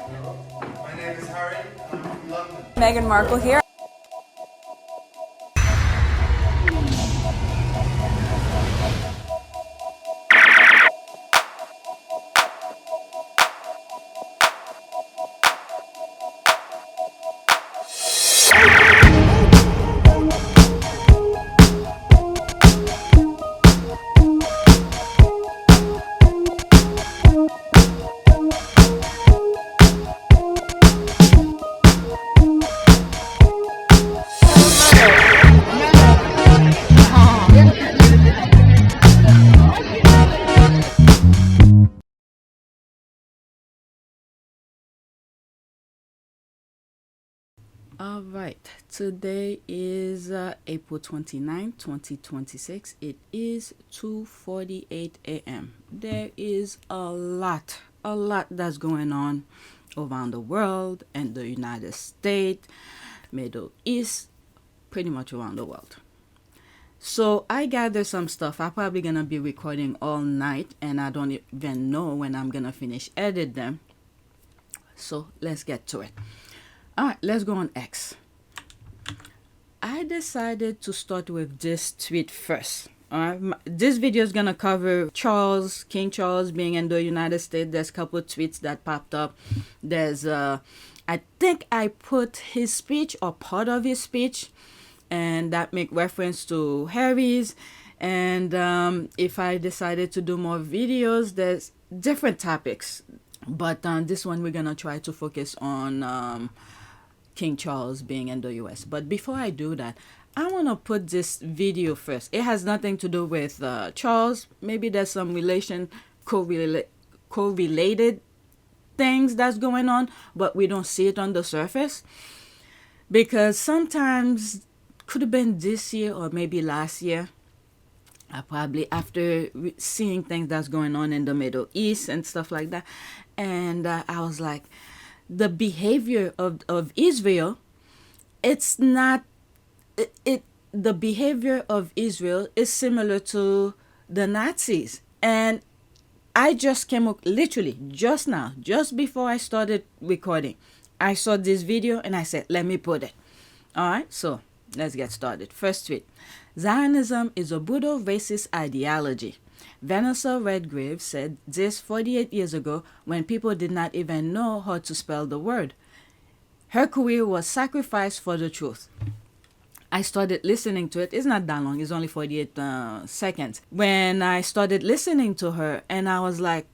My name is Harry, and I'm from London. Meghan Markle here. All right, today is April 29, 2026. It is 2:48 a.m. There is a lot that's going on around the world and the United States, Middle East, pretty much around the world. So I gathered some stuff. I'm probably gonna be recording all night, and I don't even know when I'm gonna finish edit them. So let's get to it. All right, let's go on X. I decided to start with this tweet first. All right, this video is gonna cover King Charles being in the United States. There's a couple of tweets that popped up. There's I think I put his speech or part of his speech, and that make reference to Harry's. And if I decided to do more videos, there's different topics, but this one we're gonna try to focus on King Charles being in the US. But before I do that, I want to put this video first. It has nothing to do with Charles. Maybe there's some correlated things that's going on, but we don't see it on the surface. Because sometimes, could have been this year or maybe last year, probably after seeing things that's going on in the Middle East and stuff like that. And I was like, the behavior of Israel, it's not, the behavior of Israel is similar to the Nazis. And I just came up, literally, just now, just before I started recording, I saw this video and I said, let me put it. All right, so let's get started. First tweet. Zionism is a brutal racist ideology. Vanessa Redgrave said this 48 years ago when people did not even know how to spell the word. Her career was sacrificed for the truth. I started listening to it. It's not that long. It's only 48 seconds. When I started listening to her, and I was like,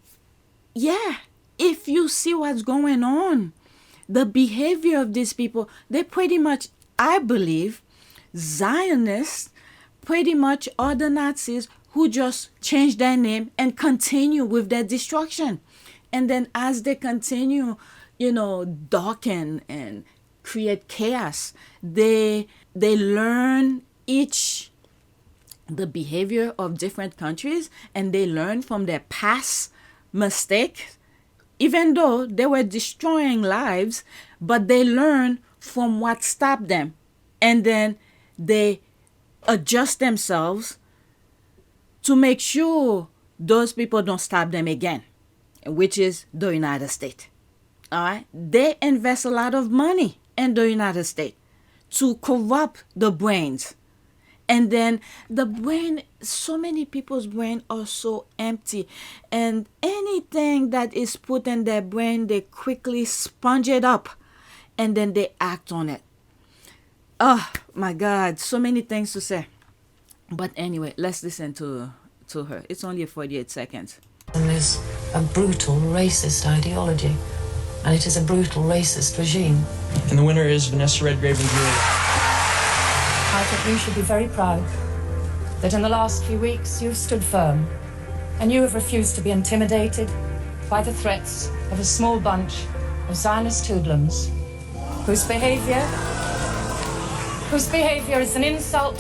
yeah, if you see what's going on, the behavior of these people, they pretty much, I believe, Zionists pretty much are the Nazis who just change their name and continue with their destruction. And then as they continue, darken and create chaos, they learn the behavior of different countries, and they learn from their past mistakes, even though they were destroying lives, but they learn from what stopped them. And then they adjust themselves to make sure those people don't stop them again, which is the United States. All right? They invest a lot of money in the United States to corrupt the brains. And then the brain, so many people's brain are so empty. And anything that is put in their brain, they quickly sponge it up and then they act on it. Oh my God, so many things to say. But anyway, let's listen to her. It's only 48 seconds. And there's a brutal racist ideology, and it is a brutal racist regime. And the winner is Vanessa Redgrave and Julia. I think you should be very proud that in the last few weeks you've stood firm, and you have refused to be intimidated by the threats of a small bunch of Zionist hoodlums whose behavior is an insult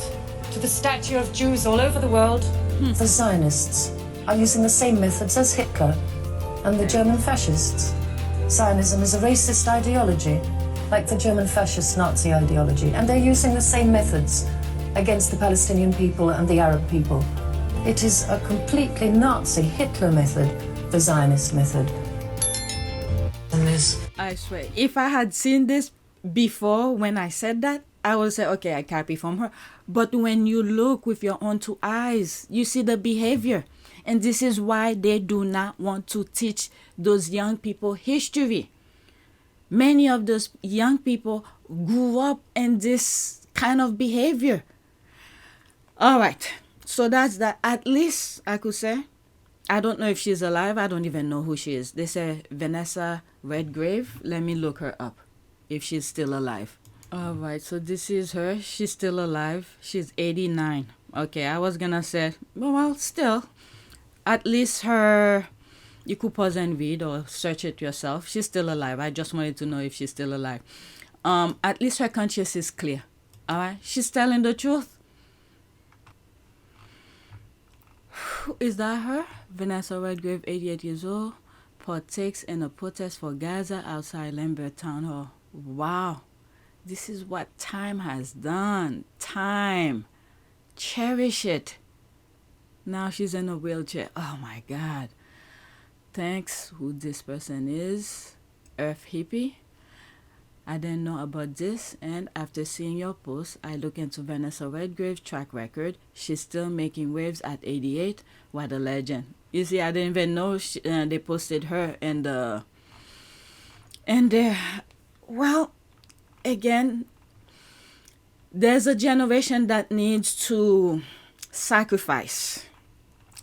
to the stature of Jews all over the world. The Zionists are using the same methods as Hitler and the German fascists. Zionism is a racist ideology, like the German fascist Nazi ideology, and they're using the same methods against the Palestinian people and the Arab people. It is a completely Nazi Hitler method, the Zionist method. And is. I swear, if I had seen this before when I said that, I would say, okay, I copy from her. But when you look with your own two eyes, you see the behavior. And this is why they do not want to teach those young people history. Many of those young people grew up in this kind of behavior. All right. So that's that. At least I could say, I don't know if she's alive. I don't even know who she is. They say Vanessa Redgrave. Let me look her up if she's still alive. All right. So this is her. She's still alive. She's 89. Okay. I was going to say, well, still, at least her, you could pause and read or search it yourself. She's still alive. I just wanted to know if she's still alive. At least her conscience is clear. All right. She's telling the truth. Is that her? Vanessa Redgrave, 88 years old, partakes in a protest for Gaza outside Lambert Town Hall. Wow. This is what time has done. Time. Cherish it. Now she's in a wheelchair. Oh my God. Thanks, who this person is. Earth Hippie. I didn't know about this, and after seeing your post, I look into Vanessa Redgrave's track record. She's still making waves at 88. What a legend. You see, I didn't even know they posted her in the... And there... Well, again, there's a generation that needs to sacrifice.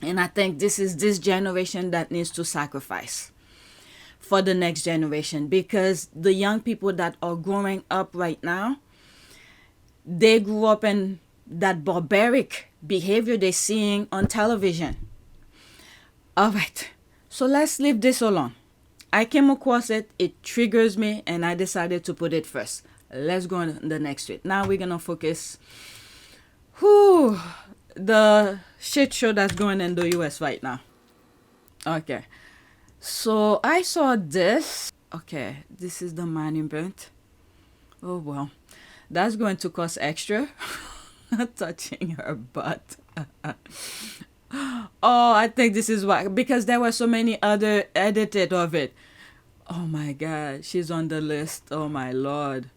And I think this is this generation that needs to sacrifice for the next generation, because the young people that are growing up right now, they grew up in that barbaric behavior they're seeing on television. All right, so let's leave this alone. I came across it, it triggers me, and I decided to put it first. Let's go on the next tweet. Now we're gonna focus the shit show that's going in the US right now. Okay. So I saw this. Okay, this is the monument. Oh, well, that's going to cost extra. Touching her butt. Oh, I think this is why. Because there were so many other edited of it. Oh, my God. She's on the list. Oh, my Lord.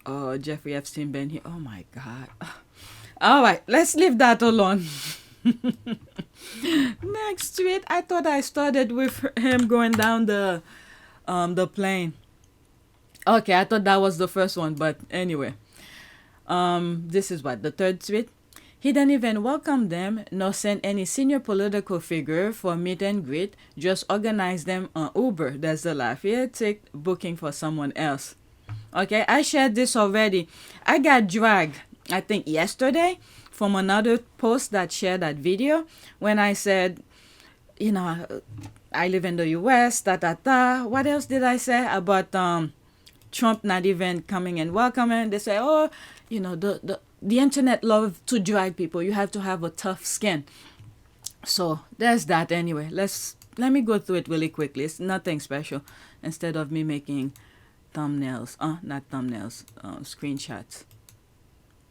Oh, Jeffrey Epstein been here. Oh, my God. All right, let's leave that alone. Next tweet. I thought I started with him going down the plane. Okay, I thought that was the first one, but anyway. This is what, the third tweet. He didn't even welcome them nor send any senior political figure for meet and greet, just organize them on Uber. That's the laugh. Here, take booking for someone else. Okay, I shared this already. I got dragged, I think yesterday, from another post that shared that video when I said, you know, I live in the US, What else did I say about Trump not even coming and welcoming? They say, oh, you know, the internet love to drag people. You have to have a tough skin. So there's that anyway. Let me go through it really quickly. It's nothing special. Instead of me making thumbnails, not thumbnails, screenshots.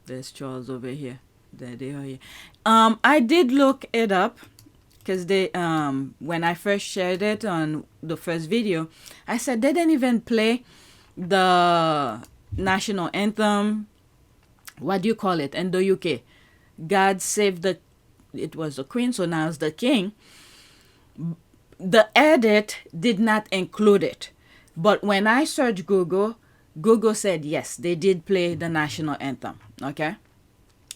There's Charles over here. There they are here. I did look it up because they when I first shared it on the first video, I said they didn't even play the national anthem. What do you call it in the UK? God save the. It was the Queen, so now it's the King. The edit did not include it, but when I searched Google said yes, they did play the national anthem. Okay.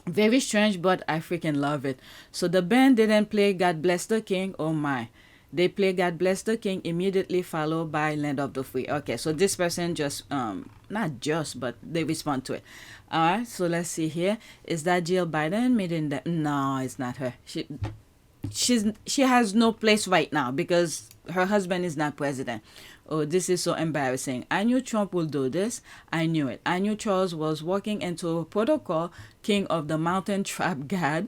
Very strange, but I freaking love it. So the band didn't play God Bless the King. Oh my. They play God Bless the King, immediately followed by Land of the Free. Okay, so this person just, not just, but they respond to it. All right, so let's see here. Is that Jill Biden meeting that? No, it's not her. She has no place right now because her husband is not president. Oh, this is so embarrassing. I knew Trump would do this. I knew it. I knew Charles was walking into a protocol, king of the mountain trap god.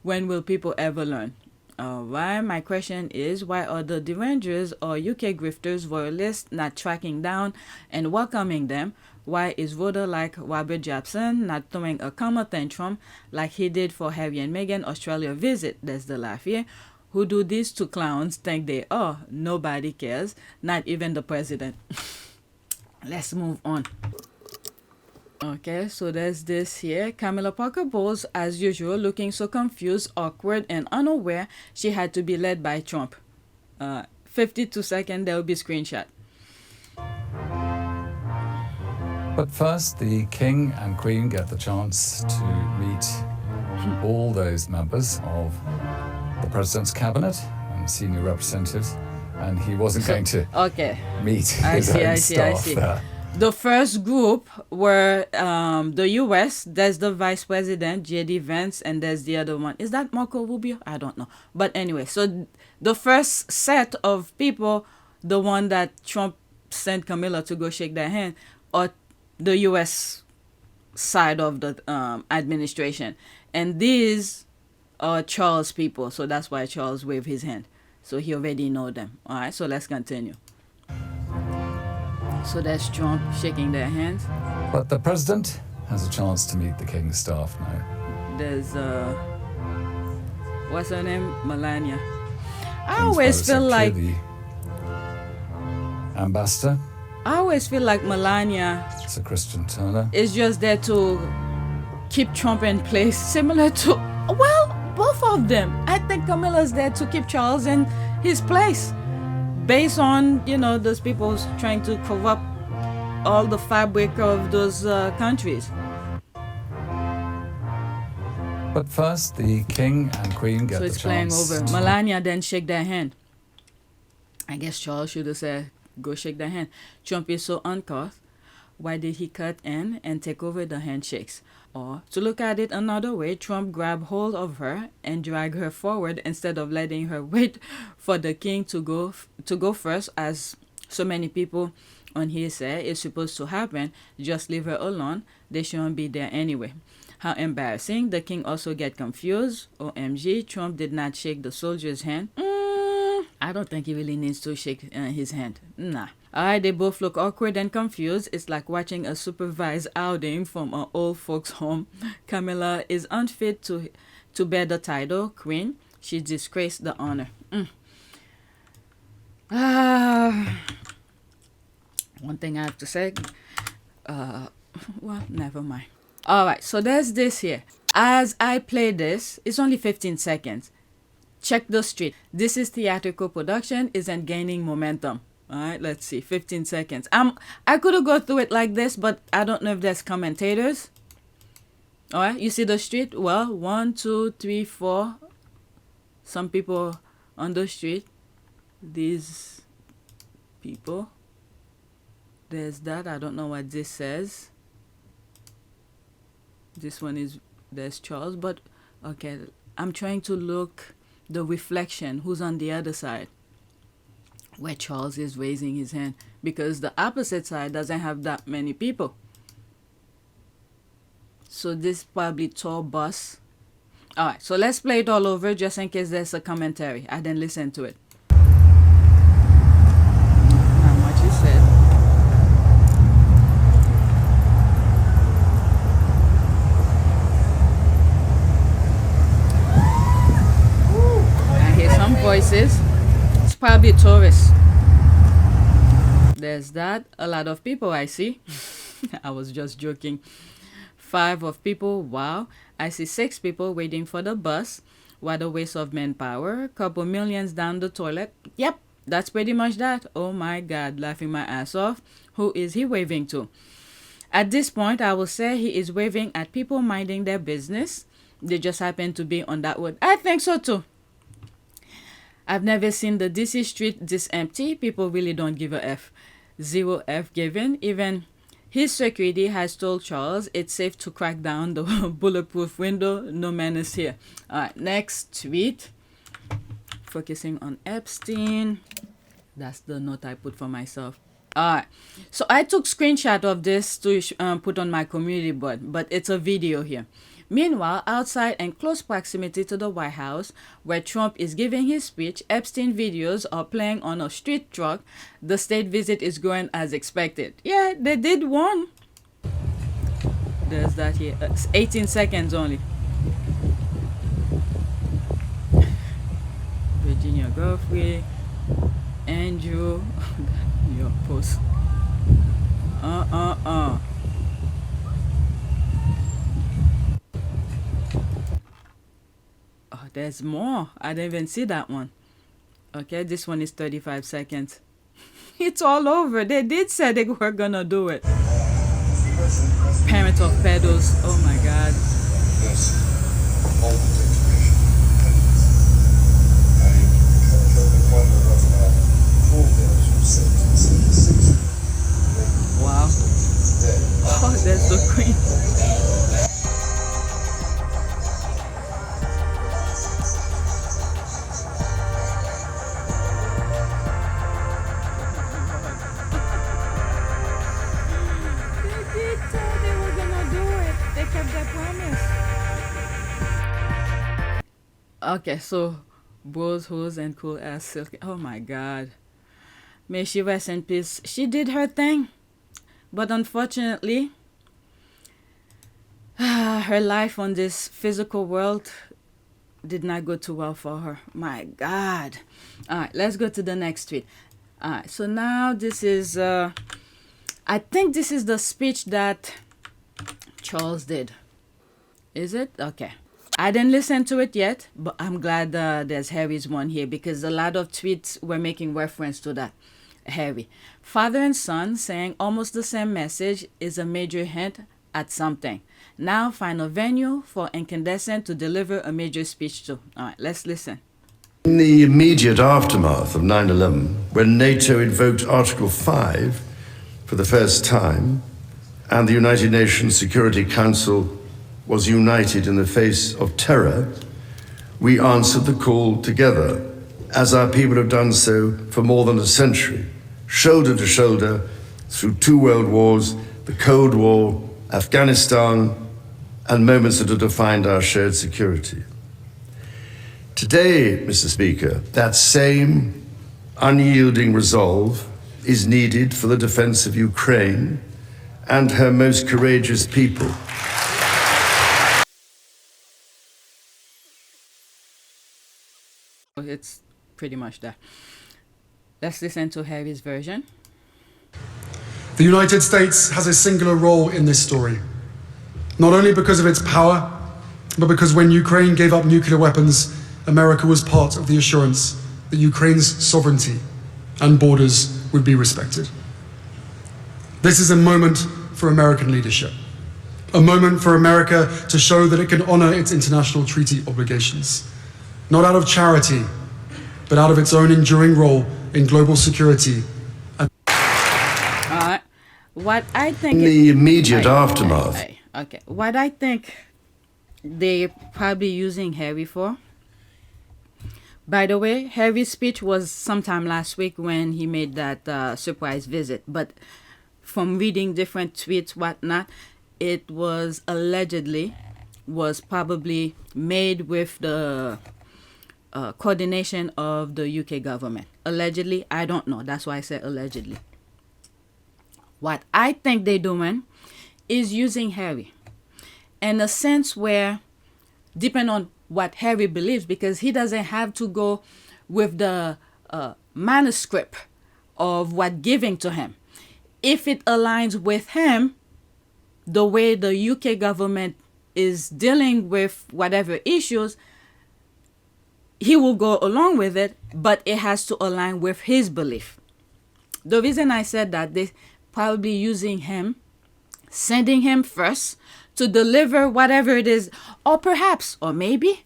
When will people ever learn? All right, my question is, why are the derangers or UK grifters royalists not tracking down and welcoming them? Why is voter like Robert Jepson not throwing a comma tantrum like he did for Harry and Meghan Australia visit? That's the laugh here. Who do these two clowns think they are? Nobody cares, not even the president. Let's move on. Okay, so there's this here. Camilla Parker Bowles, as usual, looking so confused, awkward, and unaware she had to be led by Trump. 52 seconds, there will be screenshot. But first, the King and Queen get the chance to meet all those members of the President's Cabinet and senior representatives, and he wasn't going to meet his own staff there. The first group were the U.S., there's the Vice President, J.D. Vance, and there's the other one. Is that Marco Rubio? I don't know. But anyway, so the first set of people, the one that Trump sent Camilla to go shake their hand, are the U.S. side of the administration. And these are Charles' people, so that's why Charles waved his hand. So he already know them. All right, so let's continue. So that's Trump shaking their hands. But the president has a chance to meet the King's staff now. There's, what's her name? Melania. I King's always feel like... the ambassador. I always feel like Melania Sir Christian Turner is just there to keep Trump in place, similar to, well, both of them. I think Camilla's there to keep Charles in his place, based on, you know, those people trying to corrupt all the fabric of those countries. But first, the King and Queen get So the it's playing chance over. to... Melania then shake their hand. I guess Charles should have said, go shake their hand. Trump is so uncouth. Why did he cut in and take over the handshakes? Or, to look at it another way, Trump grabbed hold of her and dragged her forward instead of letting her wait for the king to go first, as so many people on his side is supposed to happen. Just leave her alone. They shouldn't be there anyway. How embarrassing. The king also get confused. OMG, Trump did not shake the soldier's hand. I don't think he really needs to shake his hand. Nah. Alright, they both look awkward and confused. It's like watching a supervised outing from an old folks' home. Camilla is unfit to bear the title queen. She disgraced the honor. One thing I have to say. Well, never mind. Alright, so there's this here. As I play this, it's only 15 seconds. Check the street. This is theatrical production, isn't gaining momentum. Alright, let's see. 15 seconds. I could have gone through it like this, but I don't know if there's commentators. Alright, you see the street? Well, 1, 2, 3, 4. Some people on the street. These people. There's that. I don't know what this says. This one is, there's Charles, but okay. I'm trying to look the reflection, who's on the other side, where Charles is raising his hand, because the opposite side doesn't have that many people. So this probably tour bus. Alright, so let's play it all over just in case there's a commentary. I didn't listen to it. Not much is said. I hear some voices. It's probably tourists. There's that. A lot of people I see. I was just joking. 5 of people. Wow. I see 6 people waiting for the bus. What a waste of manpower. Couple millions down the toilet. Yep, that's pretty much that. Oh my God, laughing my ass off. Who is he waving to? At this point, I will say he is waving at people minding their business. They just happen to be on that road. I think so too. I've never seen the DC street this empty. People really don't give a F. 0 F given. Even his security has told Charles it's safe to crack down the bulletproof window. No man is here. Alright, next tweet. Focusing on Epstein. That's the note I put for myself. Alright, so I took screenshot of this to put on my community board, but it's a video here. Meanwhile, outside and close proximity to the White House, where Trump is giving his speech, Epstein videos are playing on a street truck. The state visit is going as expected. Yeah, they did one. There's that here. 18 seconds only. Virginia Godfrey, Andrew, New York Post. Oh, there's more. I didn't even see that one. Okay, this one is 35 seconds. It's all over. They did say they were gonna do it. Parents of pedos. Oh my God. Wow. Oh, there's the Queen. Okay, so Bros, Hose, and Cool Ass Silk. Oh my God. May she rest in peace. She did her thing. But unfortunately, her life on this physical world did not go too well for her. My God. Alright, let's go to the next tweet. Alright, so now this is, I think this is the speech that Charles did. Is it? Okay. I didn't listen to it yet, but I'm glad there's Harry's one here because a lot of tweets were making reference to that. Harry. Father and son saying almost the same message is a major hint at something. Now find a venue for Incandescent to deliver a major speech to. All right, let's listen. In the immediate aftermath of 9/11, when NATO invoked Article 5 for the first time, and the United Nations Security Council was united in the face of terror, we answered the call together, as our people have done so for more than a century, shoulder to shoulder, through 2 world wars, the Cold War, Afghanistan, and moments that have defined our shared security. Today, Mr. Speaker, that same unyielding resolve is needed for the defense of Ukraine and her most courageous people. It's pretty much that. Let's listen to Harry's version. The United States has a singular role in this story, not only because of its power, but because when Ukraine gave up nuclear weapons, America was part of the assurance that Ukraine's sovereignty and borders would be respected. This is a moment for American leadership, a moment for America to show that it can honor its international treaty obligations, not out of charity, but out of its own enduring role in global security. What I think in the immediate aftermath. Okay, what I think they're probably using Harry for. By the way, Harry's speech was sometime last week when he made that surprise visit. But from reading different tweets, whatnot, it was allegedly was probably made with the coordination of the UK government. Allegedly, I don't know. That's why I said allegedly. What I think they're doing is using Harry in a sense where, depending on what Harry believes, because he doesn't have to go with the manuscript of what giving to him. If it aligns with him, the way the UK government is dealing with whatever issues, he will go along with it, but it has to align with his belief. The reason I said that, they probably using him, sending him first to deliver whatever it is, or perhaps, or maybe,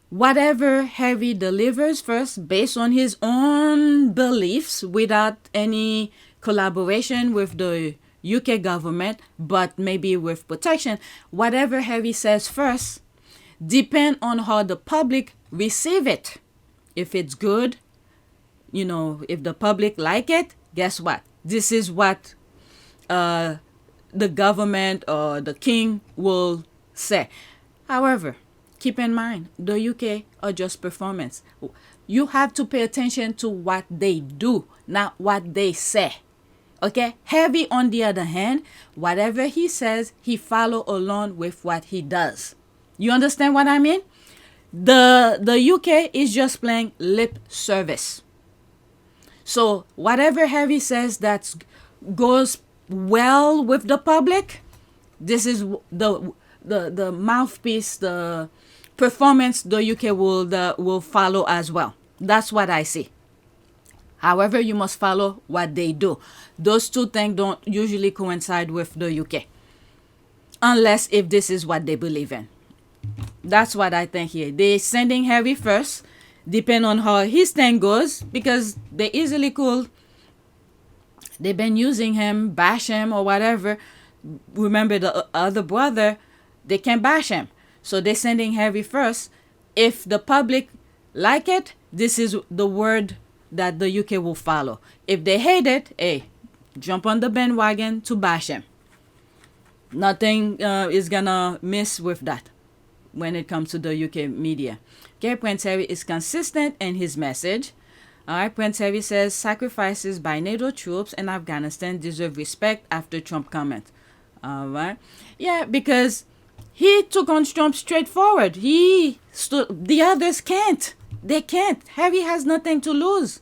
whatever Harry delivers first based on his own beliefs without any collaboration with the UK government, but maybe with protection. Whatever Harry says first depend on how the public receive it. If it's good, you know, if the public like it, guess what? This is what the government or the king will say. However, keep in mind, the UK are just performance. You have to pay attention to what they do, not what they say. Okay? Harry, on the other hand, whatever he says, he follow along with what he does. You understand what I mean? The UK is just playing lip service. So whatever Harry says that goes well with the public, this is the mouthpiece, the performance the UK will follow as well. That's what I see. However, you must follow what they do. Those two things don't usually coincide with the UK. Unless if this is what they believe in. That's what I think here. They're sending Harry first, depending on how his thing goes, because they easily could. They've been using him, bash him or whatever. Remember the other brother, they can bash him. So they're sending Harry first. If the public like it, this is the word that the UK will follow. If they hate it, hey, jump on the bandwagon to bash him. Nothing is gonna miss with that when it comes to the UK media. Okay, Prince Harry is consistent in his message. All right, Prince Harry says sacrifices by NATO troops in Afghanistan deserve respect after Trump comment. All right, yeah, because he took on Trump straightforward. He stood. The others can't. They can't. Harry has nothing to lose.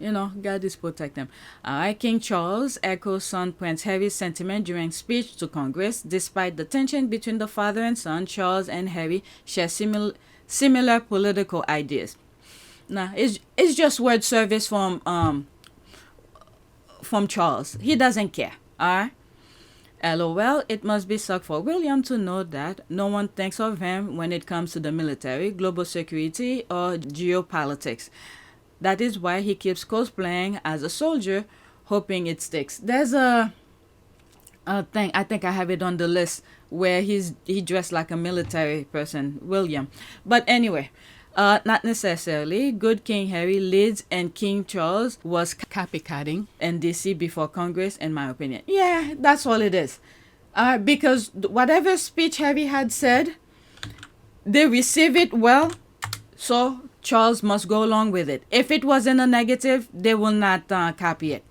You know, God is protect them. All right, King Charles echoes son Prince Harry's sentiment during speech to Congress. Despite the tension between the father and son, Charles and Harry share similar political ideas. Now, it's just word service from Charles. He doesn't care. All right. LOL, it must be suck for William to know that no one thinks of him when it comes to the military, global security, or geopolitics. That is why he keeps cosplaying as a soldier, hoping it sticks. There's a thing, I think I have it on the list, where he dressed like a military person, William. But anyway, not necessarily. Good King Harry leads and King Charles was copycatting in DC before Congress, in my opinion. Yeah, that's all it is. Because whatever speech Harry had said, they receive it well, so Charles must go along with it. If it wasn't a negative, they will not copy it.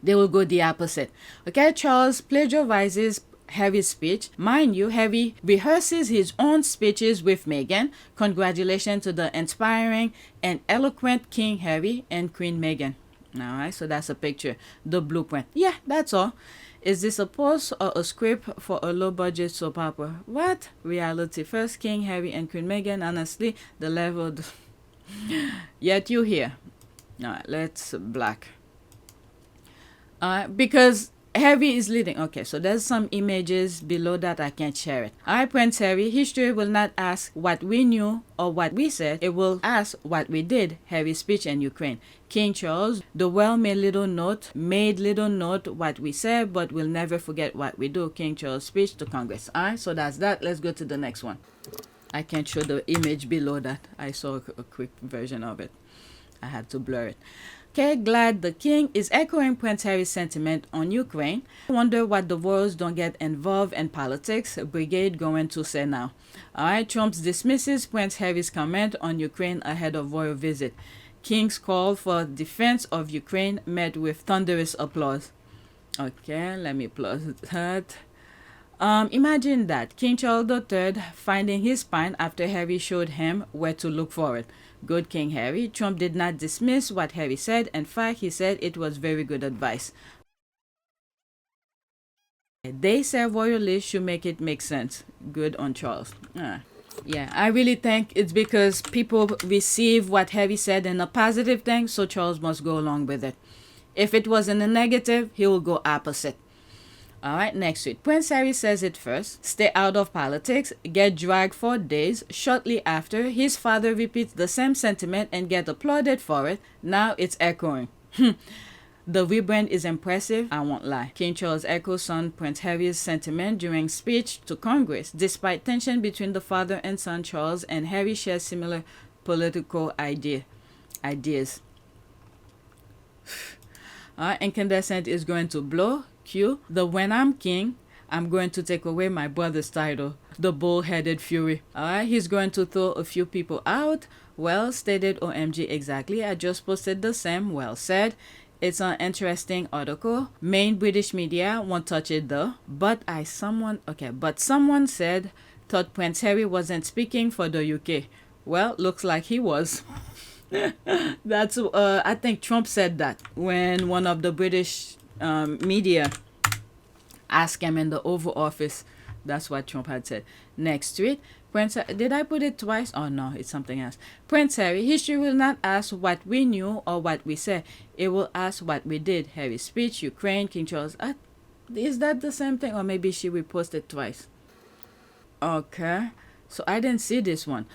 They will go the opposite. Okay, Charles plagiarizes Harry's speech. Mind you, Harry rehearses his own speeches with Meghan. Congratulations to the inspiring and eloquent King Harry and Queen Meghan. All right, so that's a picture, the blueprint. Yeah, that's all. Is this a post or a script for a low-budget soap opera? What? Reality first, King Harry and Queen Meghan. Honestly, the level... Yet you here. All right, let's black. Because Harry is leading. Okay, so there's some images below that. I can't share it. All right, Prince Harry. History will not ask what we knew or what we said. It will ask what we did. Harry's speech in Ukraine. King Charles. The well made little note what we said, but we'll never forget what we do. King Charles' speech to Congress. All right, so that's that. Let's go to the next one. I can't show the image below that. I saw a quick version of it. I had to blur it. Okay, glad the king is echoing Prince Harry's sentiment on Ukraine. I wonder what the royals don't get involved in politics. Brigade going to say now. All right, Trump dismisses Prince Harry's comment on Ukraine ahead of royal visit. King's call for defense of Ukraine met with thunderous applause. Okay, let me pause that. Imagine that. King Charles III finding his spine after Harry showed him where to look for it. Good King Harry. Trump did not dismiss what Harry said. In fact, he said it was very good advice. They say royalists should make it make sense. Good on Charles. Yeah, I really think it's because people receive what Harry said in a positive thing, so Charles must go along with it. If it was in a negative, he will go opposite. All right, next week. Prince Harry says it first. Stay out of politics. Get dragged for days. Shortly after, his father repeats the same sentiment and get applauded for it. Now it's echoing. The rebrand is impressive, I won't lie. King Charles echoes son Prince Harry's sentiment during speech to Congress. Despite tension between the father and son, Charles and Harry share similar political ideas. Incandescent is going to blow. Q. The when I'm king, I'm going to take away my brother's title. The bull-headed fury. Alright, he's going to throw a few people out. Well stated, OMG, exactly. I just posted the same. Well said. It's an interesting article. Main British media won't touch it though. But someone said thought Prince Harry wasn't speaking for the UK. Well, looks like he was. That's I think Trump said that when one of the British media asked him in the Oval Office. That's what Trump had said. Next tweet. Prince, did I put it twice? Oh no, it's something else. Prince Harry, history will not ask what we knew or what we said. It will ask what we did. Harry's speech, Ukraine, King Charles. Is that the same thing? Or maybe she reposted twice. Okay. So I didn't see this one.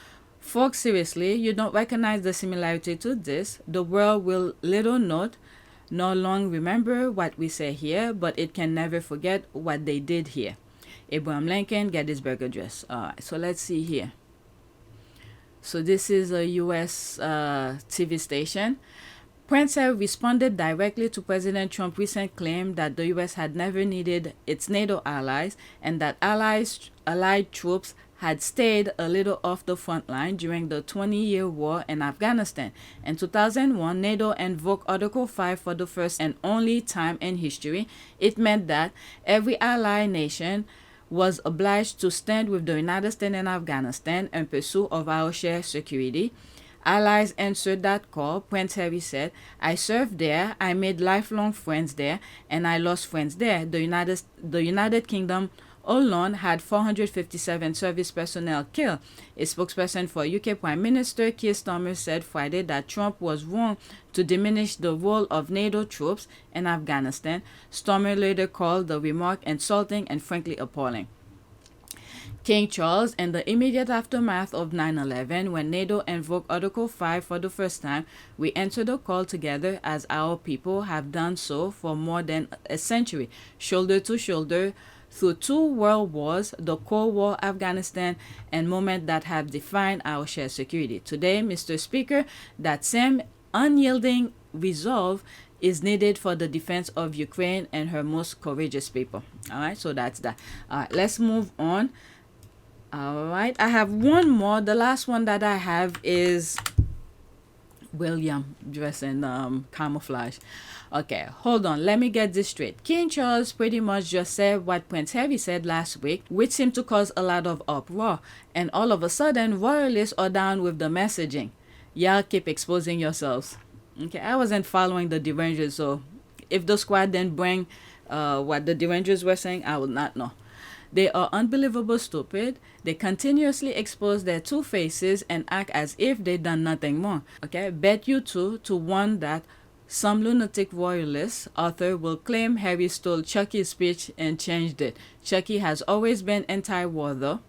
Folks, seriously, you don't recognize the similarity to this. The world will little note, no long remember what we say here, but it can never forget what they did here. Abraham Lincoln, Gettysburg Address. Alright, so let's see here. So this is a US TV station. Prince Harry responded directly to President Trump's recent claim that the US had never needed its NATO allies and that allied troops had stayed a little off the front line during the 20-year war in Afghanistan. In 2001, NATO invoked Article 5 for the first and only time in history. It meant that every allied nation was obliged to stand with the United States in Afghanistan in pursuit of our shared security. Allies answered that call. Prince Harry said, I served there, I made lifelong friends there, and I lost friends there. The United Kingdom alone had 457 service personnel killed. A spokesperson for UK Prime Minister Keir Starmer said Friday that Trump was wrong to diminish the role of NATO troops in Afghanistan. Starmer later called the remark insulting and frankly appalling. King Charles, in the immediate aftermath of 9/11, when NATO invoked Article 5 for the first time, we answered the call together as our people have done so for more than a century, shoulder to shoulder, through 2 world wars, the Cold War, Afghanistan, and moments that have defined our shared security. Today, Mr. Speaker, that same unyielding resolve is needed for the defense of Ukraine and her most courageous people. All right, so that's that. All right, let's move on. All right, I have one more. The last one that I have is William dressed in camouflage. Okay, hold on. Let me get this straight. King Charles pretty much just said what Prince Harry said last week, which seemed to cause a lot of uproar. And all of a sudden, royalists are down with the messaging. Y'all keep exposing yourselves. Okay, I wasn't following the derangers, so if the squad didn't bring what the derangers were saying, I would not know. They are unbelievable stupid. They continuously expose their two faces and act as if they done nothing wrong. Okay, bet you 2 to 1 that some lunatic royalist author will claim Harry stole Chucky's speech and changed it. Chucky has always been anti-war though.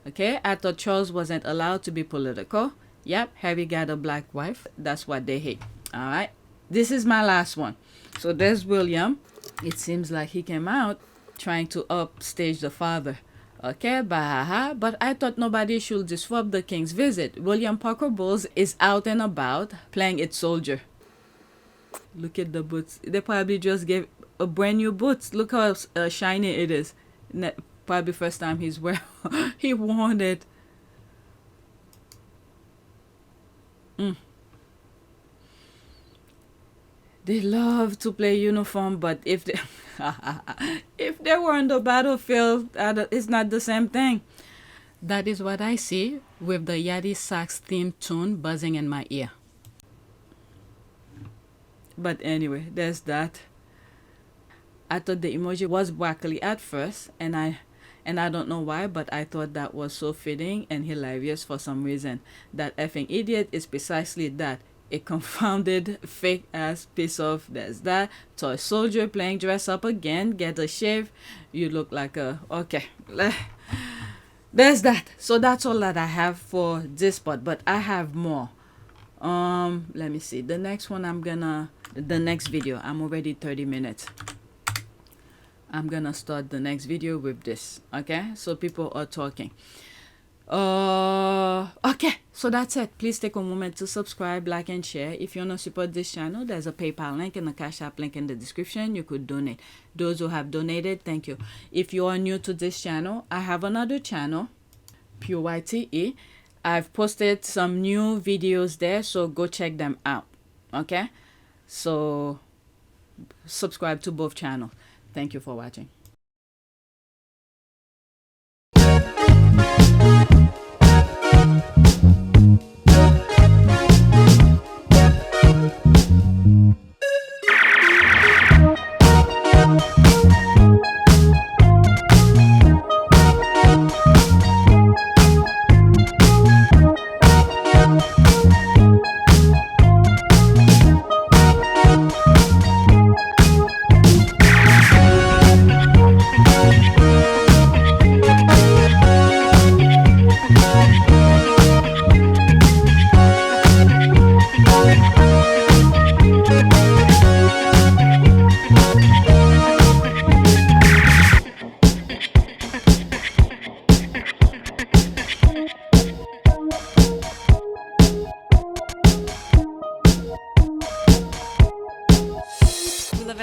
Okay, I thought Charles wasn't allowed to be political. Yep, Harry got a black wife. That's what they hate. Alright, this is my last one. So there's William. It seems like he came out trying to upstage the father. Okay, bahaha. But I thought nobody should disrupt the king's visit. William Parker Bowles is out and about playing its soldier. Look at the boots. They probably just gave a brand new boots. Look how shiny it is. Probably first time he's wearing. He worn it. They love to play uniform, but if they if they were on the battlefield, it's not the same thing. That is what I see with the Yachty sax theme tune buzzing in my ear. But anyway, there's that. I thought the emoji was broccoli at first, and I don't know why, but I thought that was so fitting and hilarious for some reason. That effing idiot is precisely that. A confounded fake ass piece of there's that toy soldier playing dress up again. Get a shave. You look like a okay. There's that. So that's all that I have for this part, but I have more. Let me see. The next one the next video. I'm already 30 minutes. I'm gonna start the next video with this. Okay, so people are talking. Okay, so that's it. Please take a moment to subscribe, like, and share. If you want to support this channel, there's a PayPal link and a Cash App link in the description. You could donate. Those who have donated, thank you. If you are new to this channel, I have another channel, PYTE. I've posted some new videos there, so go check them out. Okay, so subscribe to both channels. Thank you for watching.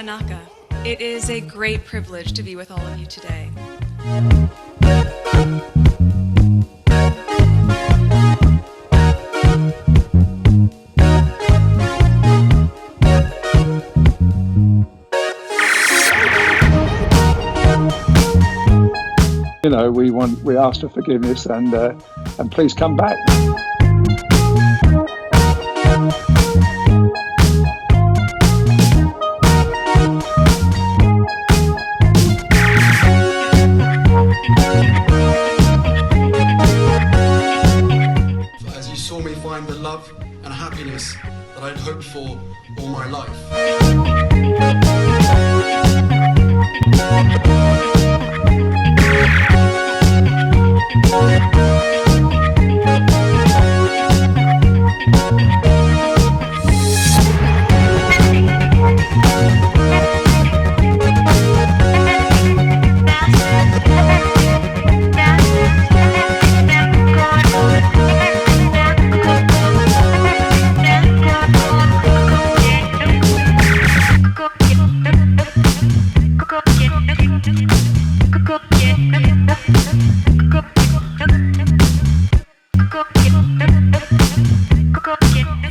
Tanaka. It is a great privilege to be with all of you today. You know, we ask for forgiveness and please come back. As you saw me find the love and happiness that I'd hoped for all my life.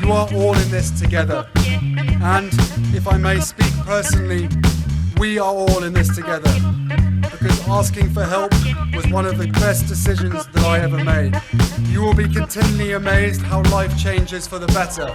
You are all in this together, and if I may speak personally, we are all in this together, because asking for help was one of the best decisions that I ever made. You will be continually amazed how life changes for the better.